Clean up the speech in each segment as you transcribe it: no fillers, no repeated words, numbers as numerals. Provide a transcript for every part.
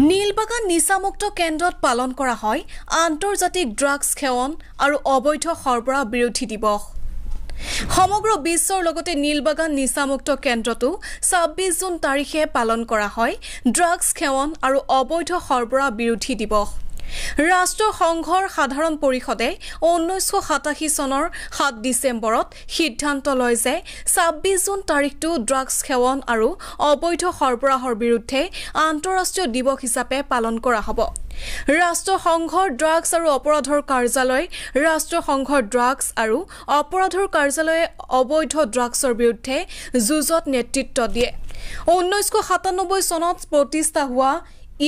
নীলবাগান নিচামুক্ত কেন্দ্ৰত পালন কৰা হয় আন্তৰ্জাতিক ড্ৰাগছ সেৱন আৰু অবৈধ সৰবৰাহ বিৰোধী দিৱস। সমগ্ৰ বিশ্বৰ লগতে নীলবাগান নিচামুক্ত কেন্দ্ৰতো ২৬ জুন তাৰিখে পালন কৰা হয় ড্ৰাগছ সেৱন আৰু অবৈধ সৰবৰাহ বিৰোধী দিৱস। ৰাষ্ট্ৰসংঘৰ সাধাৰণ পৰিষদে ১৯৮৭ চনৰ ৭ ডিচেম্বৰত সিদ্ধান্ত লয় যে ২৬ জুন তাৰিখটো ড্ৰাগছ সেৱন আৰু অবৈধ সৰবৰাহৰ বিৰুদ্ধে আন্তঃৰাষ্ট্ৰীয় দিৱস হিচাপে পালন কৰা হ'ব। ৰাষ্ট্ৰসংঘৰ ড্ৰাগছ আৰু অপৰাধৰ কাৰ্যালয় ৰাষ্ট্ৰসংঘৰ ড্ৰাগছ আৰু অপৰাধৰ কাৰ্যালয়ে অবৈধ ড্ৰাগছৰ বিৰুদ্ধে যুঁজত নেতৃত্ব দিয়ে। ১৯৯৭ চনত প্ৰতিষ্ঠা হোৱা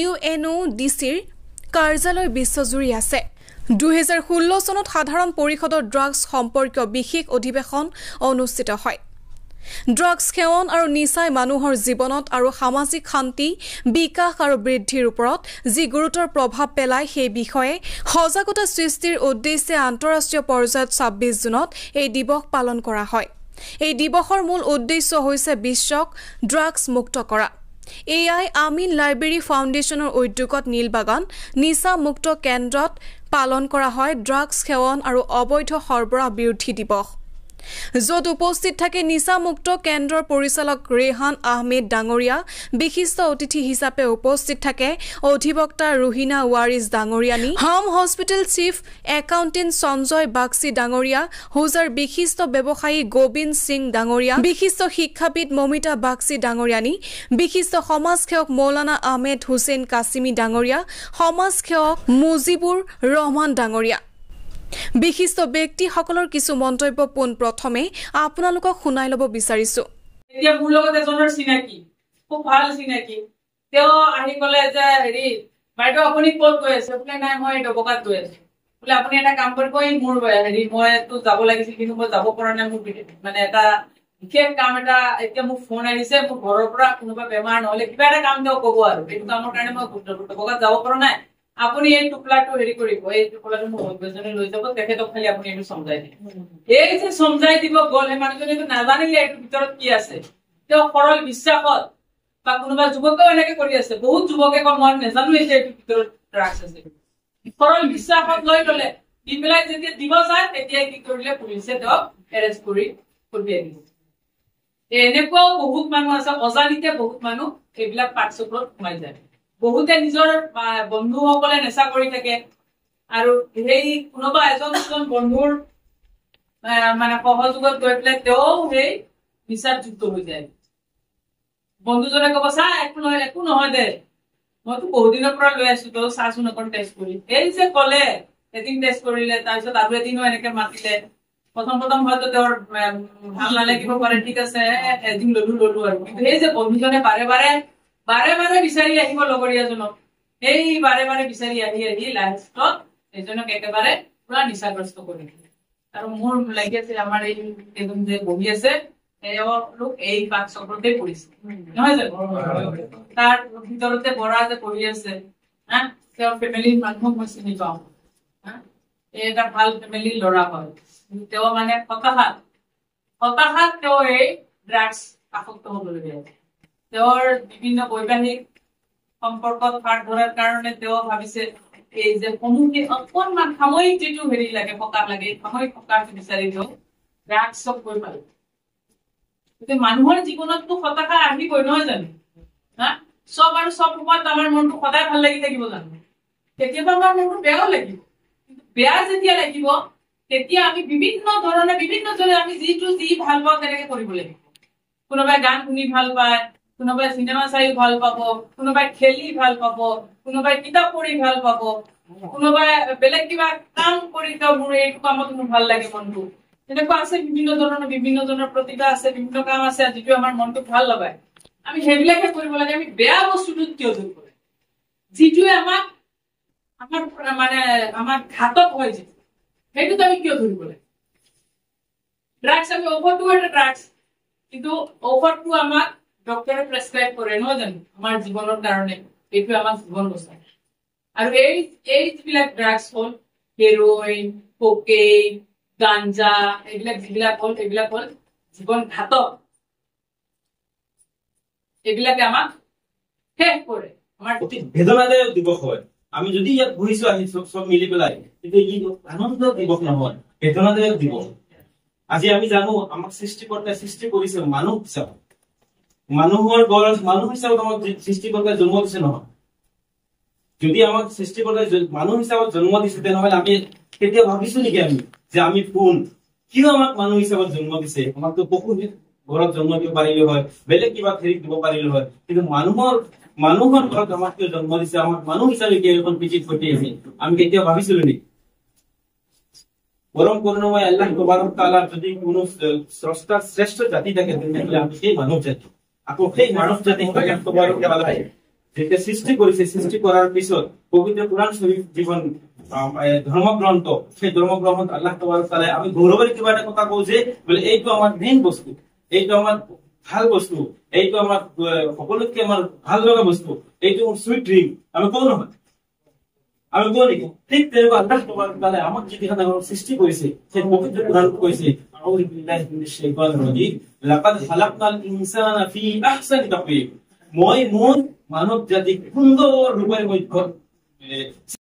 UNODCৰ কাৰ্যালয় বিশ্বজুৰি আছে। ২০১৬ চনত সাধাৰণ পৰিষদৰ ড্ৰাগছ সম্পৰ্কীয় বিশেষ অধিৱেশন অনুষ্ঠিত হয়। ড্ৰাগছ সেৱন আৰু নিচাই মানুহৰ জীৱনত আৰু সামাজিক শান্তি বিকাশ আৰু বৃদ্ধিৰ ওপৰত যি গুৰুতৰ প্ৰভাৱ পেলায় সেই বিষয়ে সজাগতা সৃষ্টিৰ উদ্দেশ্যে আন্তঃৰাষ্ট্ৰীয় পৰ্যায়ত ২৬ জুনত এই দিৱস পালন কৰা হয়। এই দিৱসৰ মূল উদ্দেশ্য হৈছে বিশ্বক ড্ৰাগছ মুক্ত কৰা। AI আমিন লাইব্ৰেৰী ফাউণ্ডেশ্যনৰ উদ্যোগত নীলবাগান নিচামুক্ত কেন্দ্ৰত পালন কৰা হয় ড্ৰাগছ সেৱন আৰু অবৈধ সৰবৰাহ বিৰোধী দিৱস। য'ত উপস্থিত থাকে নিচামুক্ত কেন্দ্ৰৰ পৰিচালক ৰেহান আহমেদ ডাঙৰীয়া, বিশিষ্ট অতিথি হিচাপে উপস্থিত থাকে অধিবক্তা ৰুহিনা ৱাৰিছ ডাঙৰীয়ানী, হাম hospital chief accountant Sanjay Bagchi ডাঙৰীয়া, হোজাৰ বিশিষ্ট ব্যৱসায়ী গোবিন্দ সিং ডাঙৰীয়া, বিশিষ্ট শিক্ষাবিদ মমিতা বাগচি ডাঙৰীয়ানী, বিশিষ্ট সমাজসেৱক মৌলানা আহমেদ হুছেইন কাছিমি ডাঙৰীয়া, সমাজসেৱক মুজিবুৰ ৰহমান ডাঙৰীয়া। বিশিষ্ট ব্যক্তিসকলৰ কিছু মন্তব্য পোনপ্ৰথমে আপোনালোকক শুনাই ল'ব বিচাৰিছো। এতিয়া মোৰ লগত এজনৰ চিনাকি, খুব ভাল চিনাকি। তেওঁ আহি ক'লে যে হেৰি বাইদেউ আপুনি ক'ত গৈ আছে? বোলে নাই মই ডবকাত গৈ আছো। বোলে আপুনি এটা কাম কৰিব, মোৰ হেৰি মইতো যাব লাগিছিল কিন্তু মই যাব পৰা নাই, মোৰ মানে এটা বিশেষ কাম এটা এতিয়া মোক ফোন আহিছে, মোৰ ঘৰৰ পৰা কোনোবা বেমাৰ নহ'লে কিবা এটা কাম তেওঁ ক'ব আৰু এইটো কামৰ কাৰণে মই ডবকাত যাব পৰা নাই। আপুনি এই টোপলাটো হেৰি কৰিব, এই টোপলাটো মোৰ হজবেণ্ডজনে লৈ যাব, তেখেতক খালি আপুনি এইটো সমজাই দিব। এই যে সমজাই দিব গ'ল, সেই মানুহজনে নাজানিলে এইটোৰ ভিতৰত কি আছে। তেওঁ সৰল বিশ্বাসত বা কোনোবা যুৱকেও এনেকে কৰি আছে, বহুত যুৱকে কয় মই নাজানো যে এইটোৰ ভিতৰত ড্ৰাগছ আছে। সৰল বিশ্বাসত লৈ ল'লে, দি পেলাই যেতিয়া দিব যায় তেতিয়াই কি কৰিলে পুলিচে তেওঁক এৰেষ্ট কৰি কঢ়িয়াই দিছে। এনেকুৱাও বহুত মানুহ আছে, অজানিতে বহুত মানুহ এইবিলাক পাকচক্ৰত সোমাই যায়। বহুতে নিজৰ বন্ধুসকলে নেচা কৰি থাকে আৰু সেই কোনোবা এজন বন্ধুৰ মানে সহযোগত গৈ পেলাই তেওঁ সেই নিচাত যুক্ত হৈ যায়। বন্ধুজনে ক'ব চা একো নহয় দে, মইতো বহুত দিনৰ পৰা লৈ আছো, তই চাচোন অকণ টেষ্ট কৰি। এই যে ক'লে এদিন টেষ্ট কৰিলে, তাৰপিছত আৰু এদিনো এনেকে মাতিলে। প্ৰথম হয়তো তেওঁৰ ভাল নালাগিব পাৰে, ঠিক আছে এদিন ললো আৰু কিন্তু সেই যে বন্ধুজনে বাৰে বাৰে বিচাৰি আহিব লগৰীয়াজনক, এই বাৰে বিচাৰি আহি লাষ্টত এজনক একেবাৰে পুৰা নিচাগ্ৰস্ত কৰি দিলে। আৰু মোৰ লাগি আছে আমাৰ এইজন যে বহি আছে লোক এই পাকচক্ৰতে পৰিছে, নহয় জানো? তাৰ ভিতৰতে বৰা যে পঢ়ি আছে, তেওঁৰ ফেমিলিৰ মানুহক মই চিনি পাওঁ। এই এটা ভাল ফেমিলিৰ ল'ৰা হয়, তেওঁ মানে হতাশাত তেওঁ এই ড্ৰাগছ আসক্ত হবলগীয়া আছে। তেওঁৰ বিভিন্ন বৈবাহিক সম্পৰ্কত ফাট ধৰাৰ কাৰণে তেওঁ ভাবিছে এই যে অকণমান সাময়িক যিটো হেৰি লাগে, সকাহ লাগে, সাময়িক সকাহটো বিচাৰি তেওঁ ড্ৰাগছক গৈ পালে। গতিকে মানুহৰ জীৱনততো হতাশা আহিবই, নহয় জানো? চব সময়ত আমাৰ মনটো সদায় ভাল লাগি থাকিব জানো? কেতিয়াবা আমাৰ মনটো বেয়াও লাগিব, কিন্তু বেয়া যেতিয়া লাগিব তেতিয়া আমি বিভিন্নজনে আমি যি ভাল পাওঁ তেনেকে কৰিব লাগিব। কোনোবাই গান শুনি ভাল পায়, কোনোবাই চিনেমা চাই ভাল পাব, কোনোবাই খেলি ভাল পাব, কোনোবাই কিতাপ পঢ়ি ভাল পাব, কোনোবাই বেলেগ কিবা কাম কৰি মোৰ এইটো কামত মোৰ ভাল লাগে মনটো। তেনেকুৱা আছে বিভিন্ন ধৰণৰ প্ৰতিভা আছে, বিভিন্ন কাম আছে যিটো আমাৰ মনটো ভাল লগায়। আমি সেইবিলাকে কৰিব লাগে। আমি বেয়া বস্তুটো কিয় ধৰিব লাগে? যিটোৱে আমাৰ ঘাতক হয়, যিটো সেইটোত আমি কিয় ধৰিব লাগে? ড্ৰাগছ, আমি ঔষধটো এটা ড্ৰাগছ, কিন্তু ঔষধটো আমাক ডক্টৰে প্ৰেছক্ৰাইব কৰে, নহয় জানো? আমাৰ জীৱনৰ কাৰণে এইটো আমাক জীৱন বচায়। আৰু এই যিবিলাক ড্ৰাগছ হ'ল হেৰ'ইন, কোকেইন, গাঞ্জা, এইবিলাক হ'ল জীৱন ঘাতক। এইবিলাকে আমাক শেষ কৰে। আমাৰ অতি বেদনাদায়ক দিৱস হয়। আমি যদি ইয়াত বহিছো আহি চব মিলি পেলাই, কিন্তু ই আনন্দ দিৱস নহয়, বেদনাদায়ক দিৱস। আজি আমি জানো আমাক সৃষ্টিকৰ্তাই সৃষ্টি কৰিছে মানুহ হিচাপে, মানুহৰ গড় মানুহ হিচাপত আমাক সৃষ্টিকৰ্তাই জন্ম দিছে নহয়। যদি আমাক সৃষ্টিকৰ্তাই মানুহ হিচাপত জন্ম দিছে, তেনেহলে আমি কেতিয়া ভাবিছো নেকি আমি যে আমি কোন, কিয় আমাক মানুহ হিচাপত জন্ম দিছে? আমাকতো পশু ঘৰত জন্ম দিব পাৰিলে হয়, বেলেগ কিবা হেৰিত দিব পাৰিলে হয়, কিন্তু মানুহৰ ঘৰত আমাক কিয় জন্ম দিছে? আমাক মানুহ হিচাপে কিয় এখন পৃথিৱীত পঠিয়াইছে? আমি কেতিয়া ভাবিছিলো নেকি? পৰম কৰুণাময় আল্লাহ তাবাৰক তাআলা যদি কোনো স্ৰষ্টা শ্ৰেষ্ঠ জাতি থাকে, তেতিয়াহ'লে আমি সেই মানৱ জাতি। আকৌ সেই মানৱ জাতিক আল্লাহ তাবাৰক তাআলাই যেতিয়া সৃষ্টি কৰিছে, সৃষ্টি কৰাৰ পিছত পবিত্ৰ কোৰআন শৰীফ জীৱন ধৰ্মগ্ৰন্থ, সেই ধৰ্মগ্ৰন্থত আল্লাহ তাবাৰক তাআলাই আমি গৌৰৱেৰে কিবা এটা কথা কওঁ যে বোলে এইটো আমাৰ মেইন বস্তু, এইটো আমাৰ ভাল বস্তু, এইটো আমাৰ সকলোতকে আমাৰ ভাল লগা বস্তু, এইটো সুইট ড্ৰিম, আমি কওঁ নহয়? আমি কওঁ নেকি? ঠিক তেনেকুৱা আল্লাহ তাবাৰক তাআলা আমাক যিখন সৃষ্টি কৰিছে, সেই পবিত্ৰ কোৰআনত কৈছে আউযু বিল্লাহি মিনাশ শাইতানিৰ ৰাজীম, লাকাদ খালাকনাল ইনসানা ফি আহসানি তাকৱীম। মই মোৰ মানৱ জাতিক সুন্দৰ ৰূপেৰে